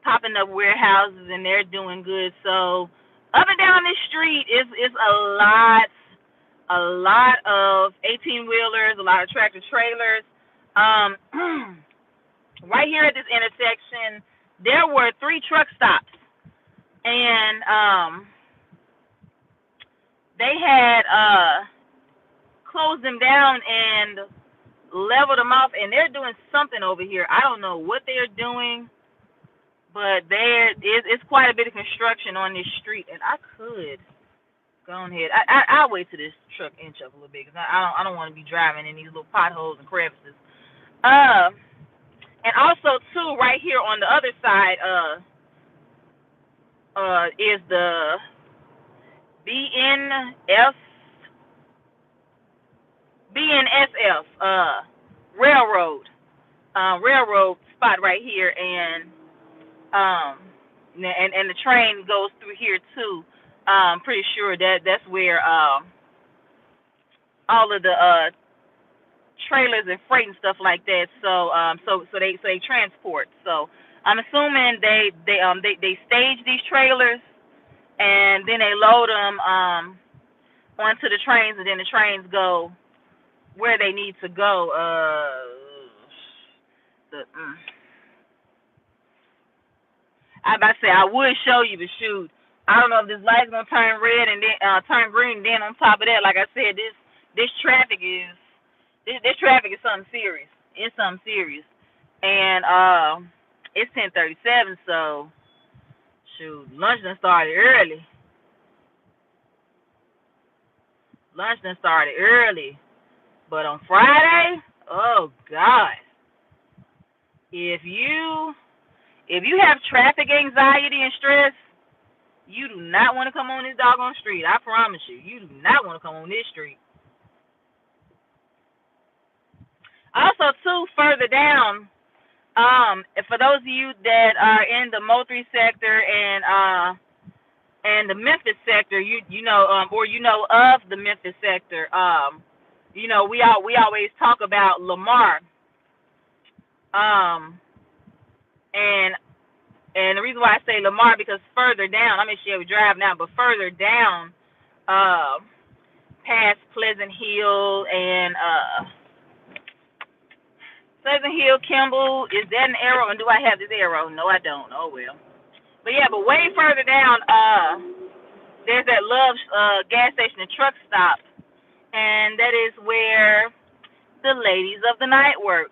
popping up warehouses, and they're doing good. So up and down this street is a lot of 18-wheelers, a lot of tractor trailers. Right here at this intersection, there were 3 truck stops, and they had closed them down and leveled them off, and they're doing something over here. I don't know what they're doing, but it's quite a bit of construction on this street, and I could go ahead. I'll wait till this truck inch up a little bit, because I don't want to be driving in these little potholes and crevices. And also too, right here on the other side, is the BNSF railroad spot right here, and the train goes through here too. Pretty sure that's where all of the trailers and freight and stuff like that. So they transport. So I'm assuming they stage these trailers, and then they load them onto the trains, and then the trains go where they need to go. I about to say I would show you, but shoot, I don't know if this light's gonna turn red and then turn green. Then on top of that, like I said, this traffic is something serious. It's something serious, and it's 10:37, so shoot, lunch done started early. But on Friday, oh God, if you have traffic anxiety and stress, you do not want to come on this doggone street. I promise you, you do not want to come on this street. Also, too, further down, for those of you that are in the Moultrie sector and the Memphis sector, you know of the Memphis sector, we always talk about Lamar, and the reason why I say Lamar, because further down, I'm in Shelby Drive now, but further down, past Pleasant Hill and Pleasant Hill, Kimball, is that an arrow? And do I have this arrow? No, I don't. Oh well. But yeah, but way further down, there's that Love's gas station and truck stop, and that is where the ladies of the night work.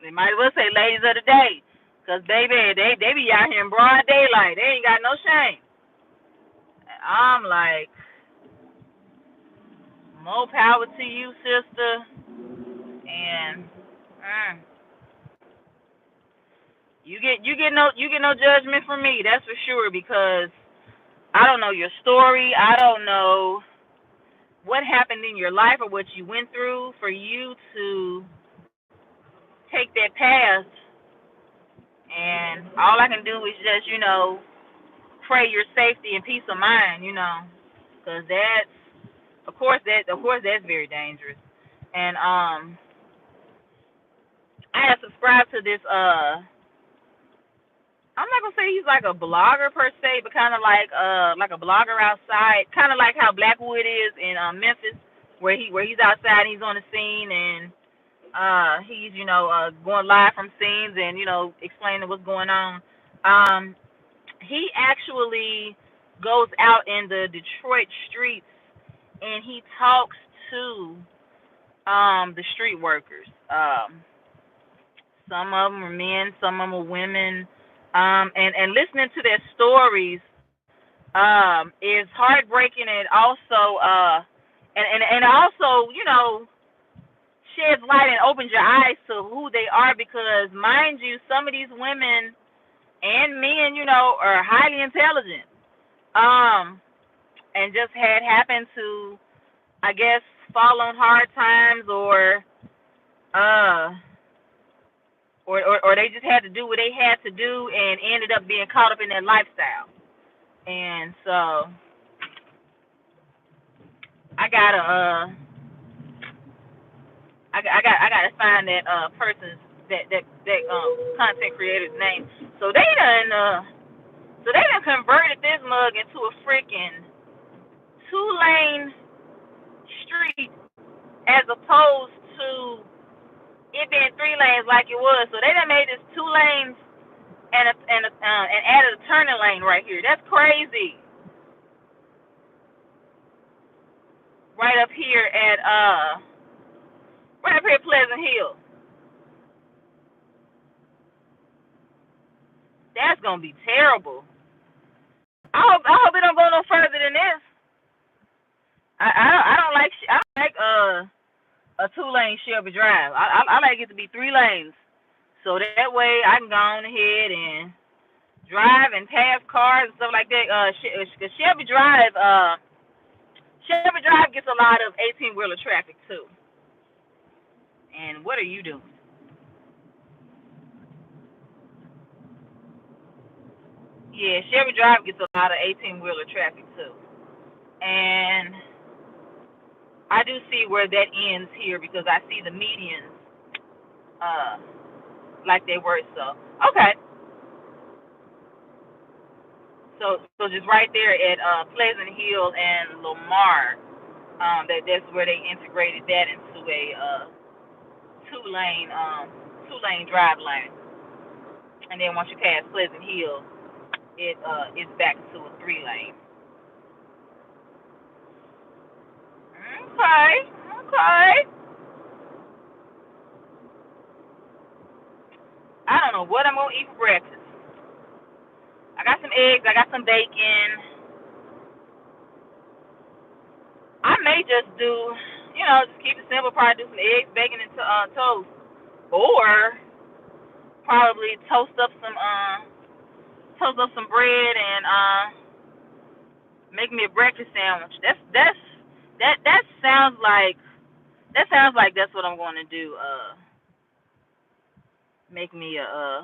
They might as well say ladies of the day, because baby, they be out here in broad daylight. They ain't got no shame. I'm like, more power to you, sister. And you get no judgment from me, that's for sure, because I don't know your story. I don't know what happened in your life or what you went through for you to take that path. And all I can do is just, pray your safety and peace of mind, because that's, of course that's very dangerous. And I have subscribed to this. I'm not gonna say he's like a blogger per se, but kind of like a blogger outside, kind of like how Blackwood is in Memphis, where he's outside and he's on the scene, and he's going live from scenes and explaining what's going on. He actually goes out in the Detroit streets and he talks to the street workers. Some of them are men, some of them are women, and listening to their stories is heartbreaking, and also and also sheds light and opens your eyes to who they are, because mind you, some of these women and men, are highly intelligent. And just had happened to, I guess, fall on hard times, uh or they just had to do what they had to do and ended up being caught up in that lifestyle. And so I gotta I gotta find that person's that content creator's name. So they done converted this mug into a freaking 2-lane street as opposed to it being 3 lanes like it was. So they done made this 2 lanes and added a turning lane right here. That's crazy. Right up here at Pleasant Hill. That's gonna be terrible. I hope it don't go no further than this. I don't like a 2-lane Shelby Drive. I like it to be 3 lanes, so that way I can go on ahead and drive and pass cars and stuff like that. Shelby Drive gets a lot of 18-wheeler traffic too. And what are you doing? Yeah, Shelby Drive gets a lot of 18-wheeler traffic too. And I do see where that ends here because I see the medians uh, like they were. So, okay. So just right there at Pleasant Hill and Lamar, that's where they integrated that into a two lane um, 2-lane drive lane. And then once you pass Pleasant Hill, it's back to a 3 lane. Okay, okay. I don't know what I'm gonna eat for breakfast. I got some eggs. I got some bacon. I may just do, just keep it simple. Probably do some eggs, bacon, and toast, or probably toast up some bread and make me a breakfast sandwich. That sounds like that's what I'm going to do. Make me a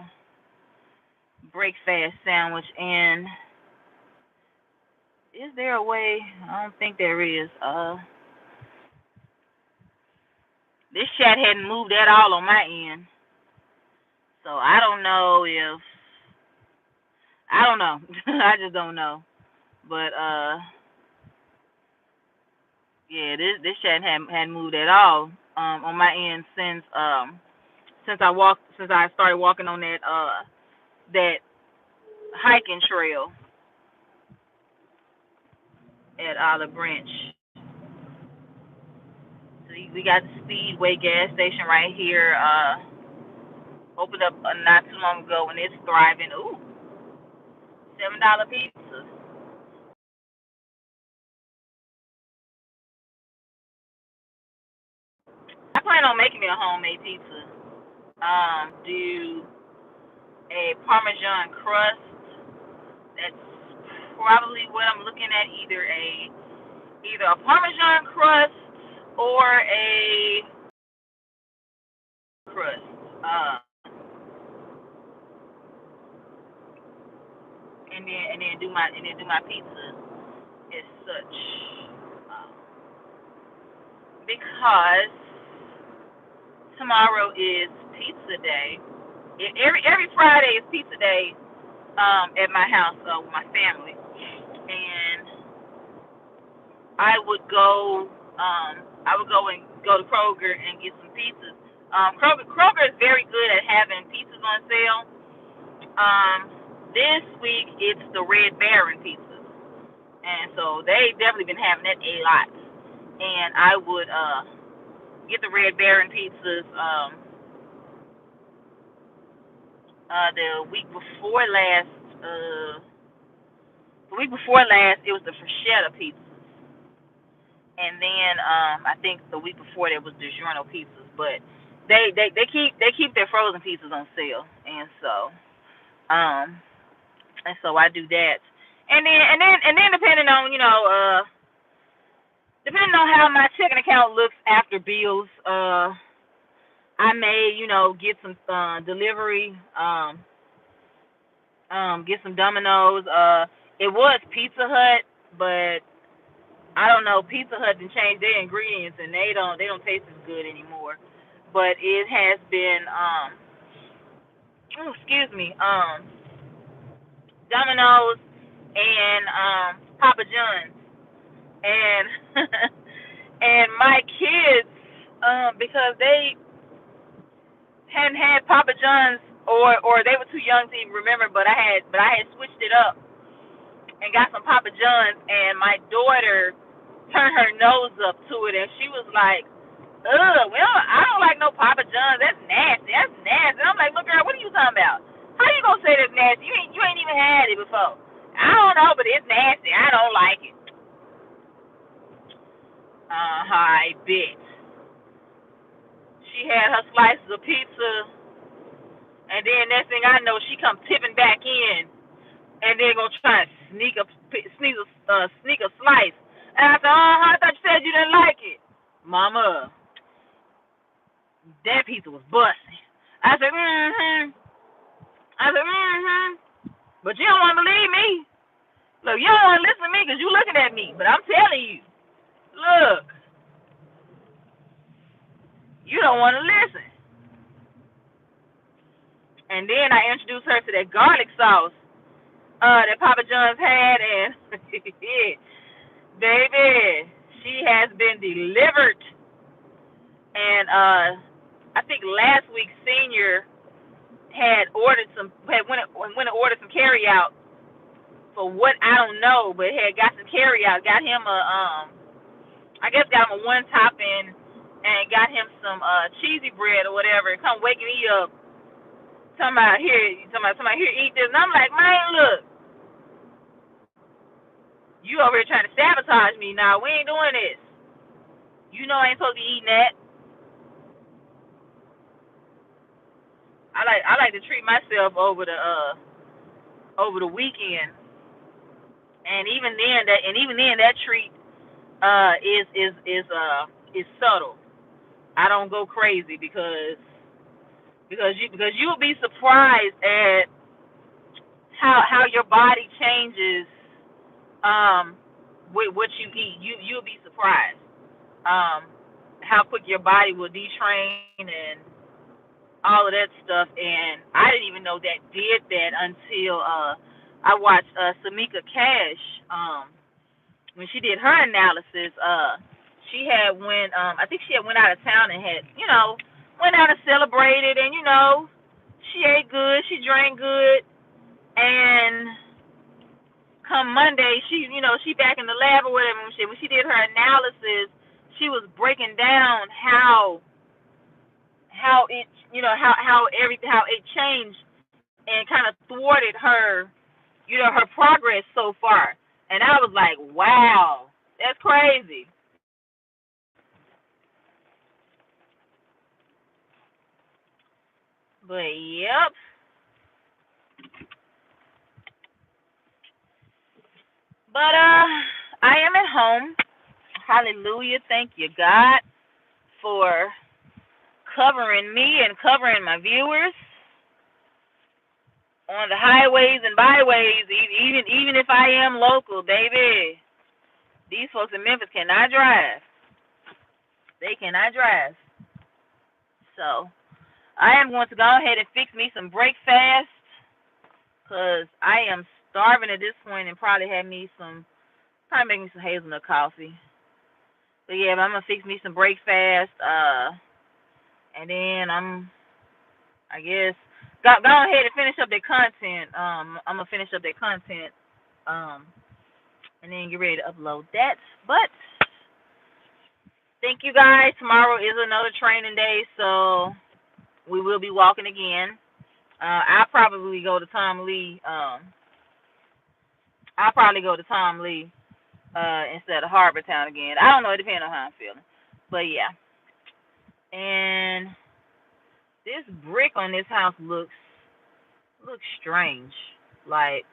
breakfast sandwich. And is there a way? I don't think there is. This chat hadn't moved at all on my end, so I don't know if I don't know. I just don't know. But yeah, this chat hadn't moved at all on my end since I started walking on that hiking trail at Olive Branch. So we got the Speedway gas station right here. Opened up not too long ago, and it's thriving. Ooh, $7 pizza. I plan on making me a homemade pizza. Do a Parmesan crust. That's probably what I'm looking at. Either a Parmesan crust or a crust. Uh, and then do my pizza as such. Uh, because tomorrow is pizza day. Every Friday is pizza day at my house with my family, and I would go and go to Kroger and get some pizzas. Kroger is very good at having pizzas on sale. This week it's the Red Baron pizzas, and so they definitely been having that a lot. And I would get the Red Baron pizzas. The week before last, it was the Freschetta pizzas. And then I think the week before that was DiGiorno pizzas. but they keep their frozen pizzas on sale, um and so I do that, and then depending on depending on how my checking account looks after bills, I may get some delivery, get some Domino's. It was Pizza Hut, but I don't know. Pizza Hut done changed their ingredients, and they don't taste as good anymore. But it has been excuse me, Domino's and Papa John's, and and my kids, because they hadn't had Papa John's, or they were too young to even remember, but I had switched it up and got some Papa John's, and my daughter turned her nose up to it, and she was like, ugh, I don't like no Papa John's. That's nasty. That's nasty. And I'm like, look, girl, what are you talking about? How you gonna say that's nasty? You ain't even had it before. I don't know, but it's nasty. I don't like it. I bet. She had her slices of pizza, and then next thing I know, she come tipping back in, and then gonna try and sneak a slice. And I said, I thought you said you didn't like it, Mama. That pizza was busting. I said, But you don't want to believe me. Look, you don't want to listen to me because you looking at me. But I'm telling you, look, you don't want to listen. And then I introduced her to that garlic sauce that Papa John's had, and baby, she has been delivered. And I think last week Senior had went and ordered some carry out for what I don't know, but had got some carry out, got him got him a one topping, and got him some cheesy bread or whatever. And come waking me up, talking about here, eat this, and I'm like, man, look, you over here trying to sabotage me. Now we ain't doing this. You know I ain't supposed to be eating that. I like to treat myself over the weekend, and even then that treat is subtle. I don't go crazy because you'll be surprised at how your body changes with what you eat. You'll be surprised how quick your body will detrain and all of that stuff. And I didn't even know that did that until I watched Samika Cash when she did her analysis. She had I think she had went out of town and had went out and celebrated, and she ate good, she drank good, and come Monday she back in the lab or whatever. When she did her analysis, she was breaking down how it how it changed and kind of thwarted her her progress so far. And I was like, wow, that's crazy. But yep. But I am at home. Hallelujah. Thank you, God, for covering me and covering my viewers on the highways and byways, even if I am local, baby. These folks in Memphis cannot drive. They cannot drive. So I am going to go ahead and fix me some breakfast, because I am starving at this point, and probably make me some hazelnut coffee. But yeah, I'm going to fix me some breakfast, and then I guess, go ahead and finish up that content. I'm going to finish up that content, and then get ready to upload that. But thank you guys. Tomorrow is another training day, so we will be walking again. I'll probably go to Tom Lee. Instead of Harbor Town again. I don't know. It depends on how I'm feeling. But yeah. And this brick on this house looks strange. Like,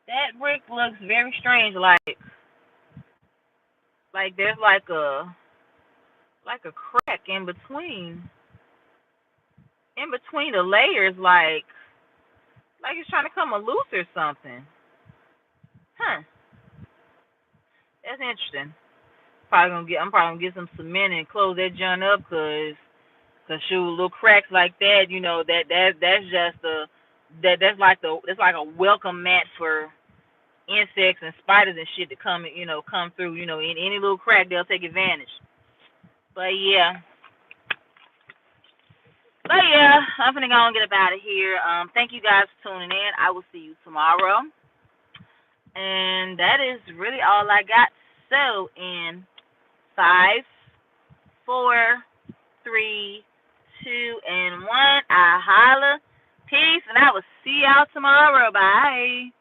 that brick looks very strange. Like there's like a crack in between the layers, like it's trying to come loose or something. That's interesting. I'm probably gonna get some cement and close that joint up, cause shoot, little cracks like that, you know, that's just that's like a welcome mat for insects and spiders and shit to come through. You know, in any little crack, they'll take advantage. But yeah, I'm finna go and get up out of here. Thank you guys for tuning in. I will see you tomorrow. And that is really all I got. So in 5, 4, 3, 2, and 1, I holla. Peace, and I will see y'all tomorrow. Bye.